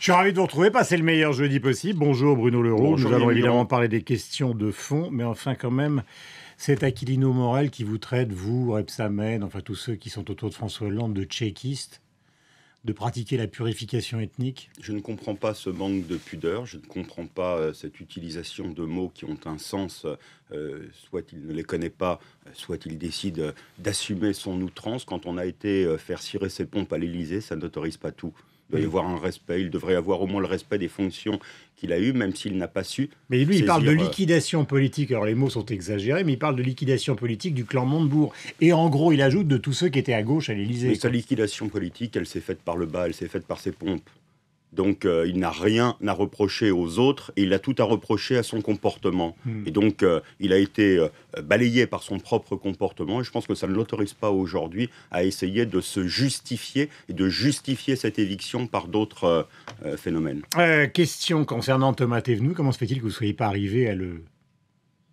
suis ravi de vous retrouver, passez le meilleur jeudi possible. Bonjour Bruno Leroux, Bonjour, nous allons Guillaume. évidemment parler des questions de fond, mais enfin quand même, c'est Aquilino Morel qui vous traite, vous, Rebsamen, enfin tous ceux qui sont autour de François Hollande, de tchéquistes, de pratiquer la purification ethnique. Je ne comprends pas ce manque de pudeur, je ne comprends pas cette utilisation de mots qui ont un sens, soit il ne les connaît pas, soit il décide d'assumer son outrance. Quand on a été faire cirer ses pompes à l'Élysée, ça n'autorise pas tout. Il doit y avoir un respect, il devrait avoir au moins le respect des fonctions qu'il a eues, même s'il n'a pas su. Mais lui, il parle de saisir, liquidation politique, alors les mots sont exagérés, mais il parle de liquidation politique du clan Montebourg. Et en gros, il ajoute de tous ceux qui étaient à gauche à l'Élysée. Mais sa liquidation politique, elle s'est faite par le bas, elle s'est faite par ses pompes. Donc il n'a rien à reprocher aux autres et il a tout à reprocher à son comportement. Et donc il a été balayé par son propre comportement et je pense que ça ne l'autorise pas aujourd'hui à essayer de se justifier et de justifier cette éviction par d'autres phénomènes. Question concernant Thomas Thévenoud, comment se fait-il que vous ne soyez pas arrivé à le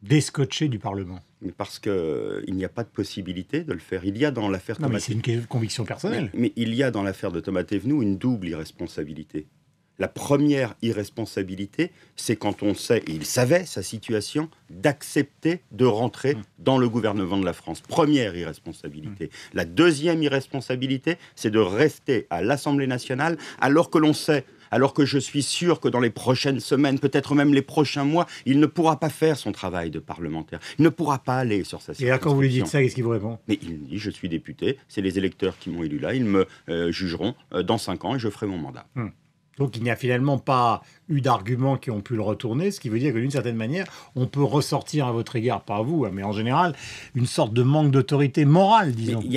déscotcher du Parlement? Mais parce qu'il n'y a pas de possibilité de le faire. Il y a dans l'affaire Non, mais Thomas c'est une conviction personnelle. Mais il y a dans l'affaire de Thomas Thévenoud une double irresponsabilité. La première irresponsabilité, c'est quand on sait, et il savait sa situation, d'accepter de rentrer dans le gouvernement de la France. Première irresponsabilité. La deuxième irresponsabilité, c'est de rester à l'Assemblée nationale alors que l'on sait, alors que je suis sûr que dans les prochaines semaines, peut-être même les prochains mois, il ne pourra pas faire son travail de parlementaire. Il ne pourra pas aller sur sa circonscription. Et là, quand vous lui dites ça, qu'est-ce qu'il vous répond? Mais il me dit, je suis député, c'est les électeurs qui m'ont élu là, ils me jugeront dans 5 ans et je ferai mon mandat. Donc il n'y a finalement pas eu d'arguments qui ont pu le retourner, ce qui veut dire que d'une certaine manière, on peut ressortir à votre égard, pas vous, mais en général, une sorte de manque d'autorité morale, disons. Mais il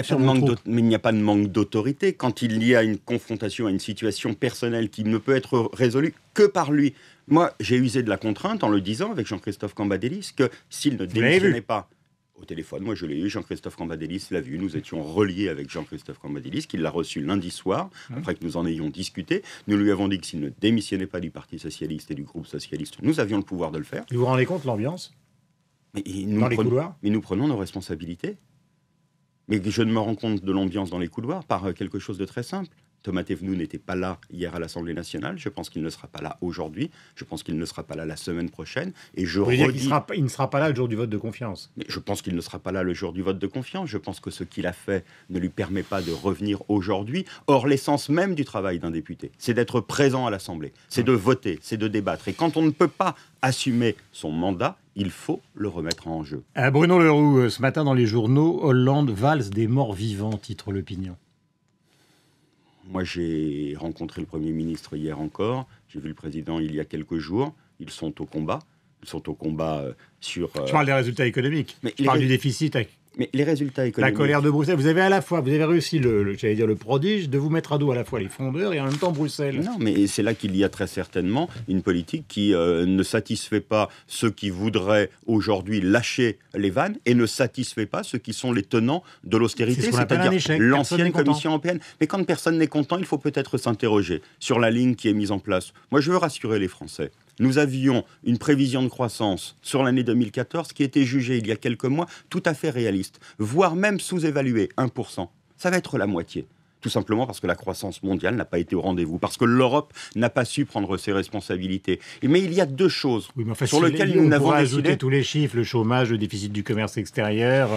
n'y a pas de manque d'autorité quand il y a une confrontation à une situation personnelle qui ne peut être résolue que par lui. Moi, j'ai usé de la contrainte en le disant avec Jean-Christophe Cambadélis que s'il ne démissionnait pas au téléphone, moi je l'ai eu, Jean-Christophe Cambadélis l'a vu, nous étions reliés avec Jean-Christophe Cambadélis, qui l'a reçu lundi soir, après que nous en ayons discuté. Nous lui avons dit que s'il ne démissionnait pas du Parti Socialiste et du groupe Socialiste, nous avions le pouvoir de le faire. Vous vous rendez compte de l'ambiance dans les couloirs? Mais nous prenons nos responsabilités. Mais je ne me rends compte de l'ambiance dans les couloirs par quelque chose de très simple. Thomas Thévenoud n'était pas là hier à l'Assemblée nationale. Je pense qu'il ne sera pas là aujourd'hui. Je pense qu'il ne sera pas là la semaine prochaine. Et je redis... Il ne sera pas là le jour du vote de confiance. Mais je pense qu'il ne sera pas là le jour du vote de confiance. Je pense que ce qu'il a fait ne lui permet pas de revenir aujourd'hui. Or, l'essence même du travail d'un député, c'est d'être présent à l'Assemblée. C'est de voter, c'est de débattre. Et quand on ne peut pas assumer son mandat, il faut le remettre en jeu. Bruno Leroux, ce matin dans les journaux, Hollande valse des morts vivants, titre l'opinion. Moi, j'ai rencontré le Premier ministre hier encore. J'ai vu le Président il y a quelques jours. Ils sont au combat. Ils sont au combat sur... Je parle des résultats économiques. Mais je parle du déficit. Mais les résultats économiques... La colère de Bruxelles. Vous avez à la fois, vous avez réussi, j'allais dire le prodige, de vous mettre à dos à la fois les frondeurs et en même temps Bruxelles. Non, mais c'est là qu'il y a très certainement une politique qui ne satisfait pas ceux qui voudraient aujourd'hui lâcher les vannes et ne satisfait pas ceux qui sont les tenants de l'austérité, c'est-à-dire l'ancienne Commission européenne. Mais quand personne n'est content, il faut peut-être s'interroger sur la ligne qui est mise en place. Moi, je veux rassurer les Français. Nous avions une prévision de croissance sur l'année 2014 qui était jugée il y a quelques mois tout à fait réaliste, voire même sous-évaluée, 1%. Ça va être la moitié. Tout simplement parce que la croissance mondiale n'a pas été au rendez-vous, parce que l'Europe n'a pas su prendre ses responsabilités. Mais il y a deux choses sur lesquelles nous n'avons ajouté tous les chiffres, le chômage, le déficit du commerce extérieur,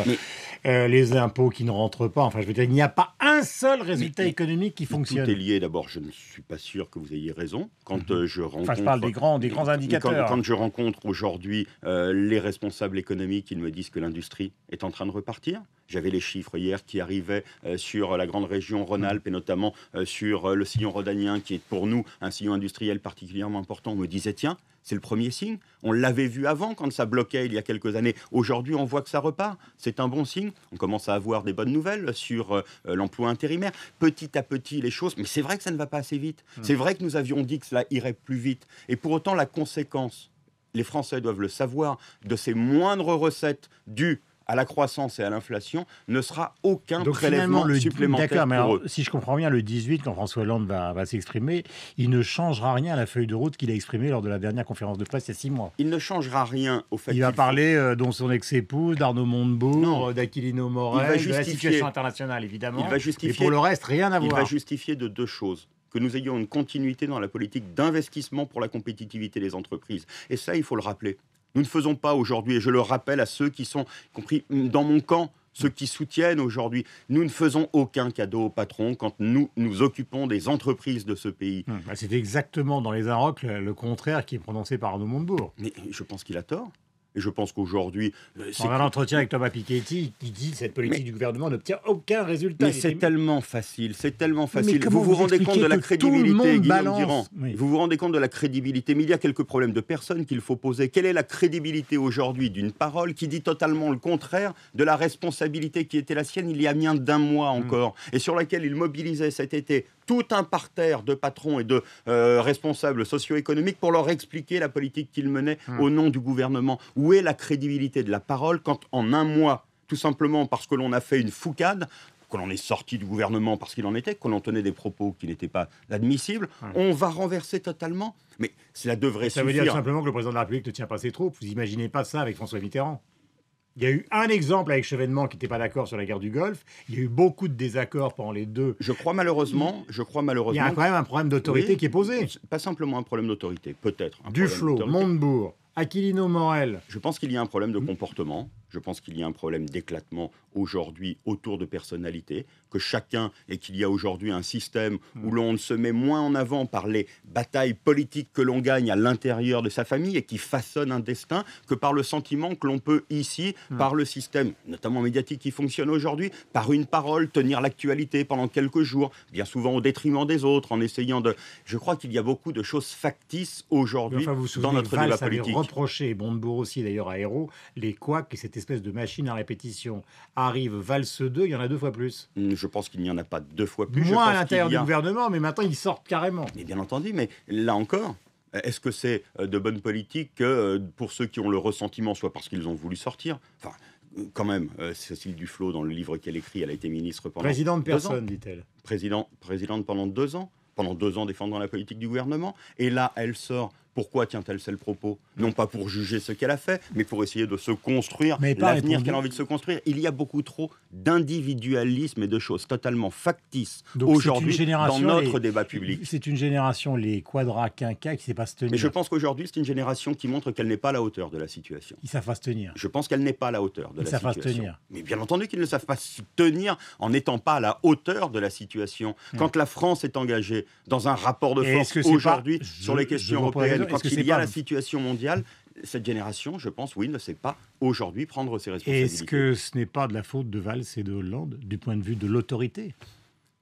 les impôts qui ne rentrent pas. Enfin, je veux dire, il n'y a pas un seul résultat économique qui fonctionne. Tout est lié. D'abord, je ne suis pas sûr que vous ayez raison. Quand je rencontre... je parle des grands indicateurs. Quand je rencontre aujourd'hui les responsables économiques, ils me disent que l'industrie est en train de repartir. J'avais les chiffres hier qui arrivaient sur la grande région Rhône-Alpes et notamment sur le sillon rhodanien, qui est pour nous un sillon industriel particulièrement important. On me disait, tiens, c'est le premier signe. On l'avait vu avant quand ça bloquait il y a quelques années. Aujourd'hui, on voit que ça repart. C'est un bon signe. On commence à avoir des bonnes nouvelles sur l'emploi intérimaire. Petit à petit, les choses... Mais c'est vrai que ça ne va pas assez vite. C'est vrai que nous avions dit que cela irait plus vite. Et pour autant, la conséquence, les Français doivent le savoir, de ces moindres recettes dues à la croissance et à l'inflation, ne sera aucun prélèvement supplémentaire. D'accord, mais alors, si je comprends bien, le 18, quand François Hollande va s'exprimer, il ne changera rien à la feuille de route qu'il a exprimée lors de la dernière conférence de presse il y a 6 mois. Il ne changera rien au fait qu'il va parler de son ex-épouse, d'Arnaud Montebourg, d'Aquilino Morel, de la situation internationale, évidemment. Il va justifier, et pour le reste, rien à voir. Il va justifier de deux choses. que nous ayons une continuité dans la politique d'investissement pour la compétitivité des entreprises. Et ça, il faut le rappeler. Nous ne faisons pas aujourd'hui, et je le rappelle à ceux qui sont, y compris dans mon camp, ceux qui soutiennent aujourd'hui, nous ne faisons aucun cadeau aux patrons quand nous nous occupons des entreprises de ce pays. C'est exactement dans les Inrocks le contraire qui est prononcé par Arnaud Montebourg. Mais je pense qu'il a tort. Et je pense qu'aujourd'hui... Dans un entretien avec Thomas Piketty, il dit que cette politique du gouvernement n'obtient aucun résultat. Mais c'est tellement facile, c'est tellement facile. Vous vous rendez compte de la crédibilité, Guillaume Durand. Vous vous rendez compte de la crédibilité. Mais il y a quelques problèmes de personnes qu'il faut poser. Quelle est la crédibilité aujourd'hui d'une parole qui dit totalement le contraire de la responsabilité qui était la sienne il y a bien d'un mois encore, et sur laquelle il mobilisait cet été tout un parterre de patrons et de responsables socio-économiques pour leur expliquer la politique qu'ils menaient au nom du gouvernement. Où est la crédibilité de la parole quand, en un mois, tout simplement parce que l'on a fait une foucade, que l'on est sorti du gouvernement parce qu'il en était, que l'on tenait des propos qui n'étaient pas admissibles, on va renverser totalement. Mais cela devrait suffire. Ça veut dire simplement que le président de la République ne tient pas ses troupes. Vous imaginez pas ça avec François Mitterrand? Il y a eu un exemple avec Chevènement qui n'était pas d'accord sur la guerre du Golfe. Il y a eu beaucoup de désaccords pendant les deux. Je crois malheureusement. Il y a quand même un problème d'autorité qui est posé. Pas simplement un problème d'autorité, peut-être. Duflot, Montebourg, Aquilino Morel. Je pense qu'il y a un problème de comportement. Je pense qu'il y a un problème d'éclatement aujourd'hui autour de personnalités, que chacun, et qu'il y a aujourd'hui un système où l'on se met moins en avant par les batailles politiques que l'on gagne à l'intérieur de sa famille et qui façonne un destin, que par le sentiment que l'on peut ici, par le système, notamment médiatique qui fonctionne aujourd'hui, par une parole, tenir l'actualité pendant quelques jours, bien souvent au détriment des autres, en essayant de... Je crois qu'il y a beaucoup de choses factices aujourd'hui dans notre débat politique. Reproché, Montebourg aussi d'ailleurs à Hérault, les couacs et cette espèce de machine à répétition. Arrive Valse 2, il y en a 2 fois plus. Je pense qu'il n'y en a pas 2 fois plus. Moins à l'intérieur du gouvernement, mais maintenant ils sortent carrément. Mais bien entendu, mais là encore, est-ce que c'est de bonne politique que pour ceux qui ont le ressentiment, soit parce qu'ils ont voulu sortir, enfin, quand même, Cécile Duflot, dans le livre qu'elle écrit, elle a été ministre pendant présidente personne, dit-elle. Présidente pendant 2 ans. Pendant 2 ans défendant la politique du gouvernement. Et là, elle sort. Pourquoi tient-elle ce propos? Non pas pour juger ce qu'elle a fait, mais pour essayer de se construire l'avenir qu'elle a envie de se construire. Il y a beaucoup trop d'individualisme et de choses totalement factices aujourd'hui dans notre débat public. C'est une génération, les quadras quinquas, qui ne sait pas se tenir. Mais je pense qu'aujourd'hui, c'est une génération qui montre qu'elle n'est pas à la hauteur de la situation. Ils savent pas se tenir. Je pense qu'elle n'est pas à la hauteur de la situation. Ils savent pas se tenir. Mais bien entendu qu'ils ne savent pas se tenir en n'étant pas à la hauteur de la situation. Quand la France est engagée dans un rapport de force aujourd'hui sur les questions européennes, quand il y a la situation mondiale, cette génération, je pense, ne sait pas aujourd'hui prendre ses responsabilités. Est-ce que ce n'est pas de la faute de Valls et de Hollande, du point de vue de l'autorité?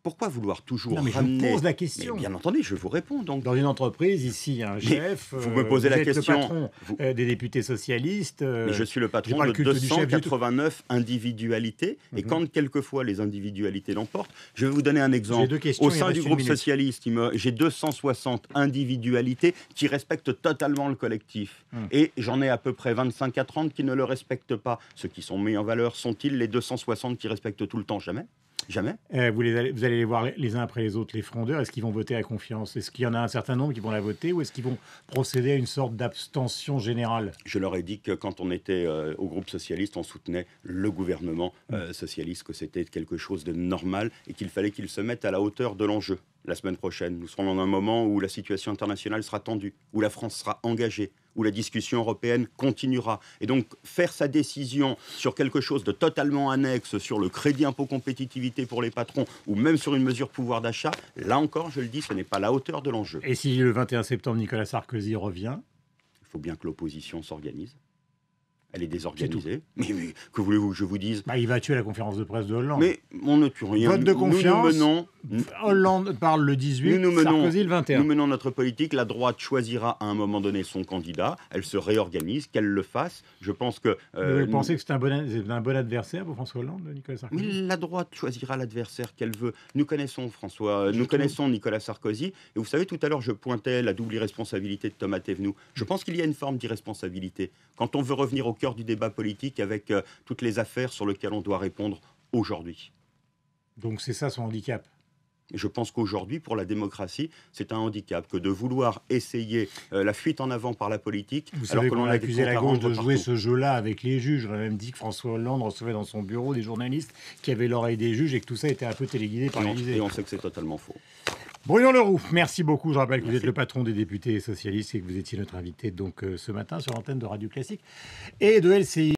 Pourquoi vouloir toujours ramener... Je vous pose la question. Mais bien entendu, je vous réponds. Donc. Dans une entreprise, ici, il y a un chef. Vous me posez la question. Le patron des députés socialistes. Mais je suis le patron de 289 individualités. Et quand quelquefois les individualités l'emportent, je vais vous donner un exemple. Au sein du groupe socialiste, j'ai 260 individualités qui respectent totalement le collectif. Et j'en ai à peu près 25 à 30 qui ne le respectent pas. Ceux qui sont mis en valeur sont-ils les 260 qui respectent tout le temps? Jamais. Jamais. Vous allez les voir les uns après les autres, les frondeurs. Est-ce qu'ils vont voter à confiance? Est-ce qu'il y en a un certain nombre qui vont la voter, ou est-ce qu'ils vont procéder à une sorte d'abstention générale? Je leur ai dit que quand on était au groupe socialiste, on soutenait le gouvernement socialiste, que c'était quelque chose de normal et qu'il fallait qu'ils se mettent à la hauteur de l'enjeu. La semaine prochaine, nous serons dans un moment où la situation internationale sera tendue, où la France sera engagée, où la discussion européenne continuera. Et donc, faire sa décision sur quelque chose de totalement annexe, sur le crédit impôt compétitivité pour les patrons, ou même sur une mesure pouvoir d'achat, là encore, je le dis, ce n'est pas la hauteur de l'enjeu. Et si le 21 septembre, Nicolas Sarkozy revient? Il faut bien que l'opposition s'organise. Elle est désorganisée. Mais que voulez-vous que je vous dise? Il va tuer la conférence de presse de Hollande. Mais on ne tue rien. Vote de confiance. Hollande parle le 18, Sarkozy le 21. Nous menons notre politique. La droite choisira à un moment donné son candidat. Elle se réorganise, qu'elle le fasse. Je pense que... vous pensez que c'est un bon adversaire pour François Hollande, Nicolas Sarkozy? Mais la droite choisira l'adversaire qu'elle veut. Nous connaissons connaissons Nicolas Sarkozy. Et vous savez, tout à l'heure, je pointais la double irresponsabilité de Thomas Thévenoud. Je pense qu'il y a une forme d'irresponsabilité. Quand on veut revenir au cœur du débat politique avec toutes les affaires sur lesquelles on doit répondre aujourd'hui. Donc c'est ça son handicap? Je pense qu'aujourd'hui, pour la démocratie, c'est un handicap que de vouloir essayer la fuite en avant par la politique. Vous savez qu'on a accusé la gauche de jouer ce jeu-là avec les juges. On a même dit que François Hollande recevait dans son bureau des journalistes qui avaient l'oreille des juges et que tout ça était un peu téléguidé par l'Élysée. Et on sait que c'est totalement faux. Bruno Leroux, merci beaucoup. Je rappelle que vous Merci. êtes le patron des députés socialistes et que vous étiez notre invité donc ce matin sur l'antenne de Radio Classique et de LCI.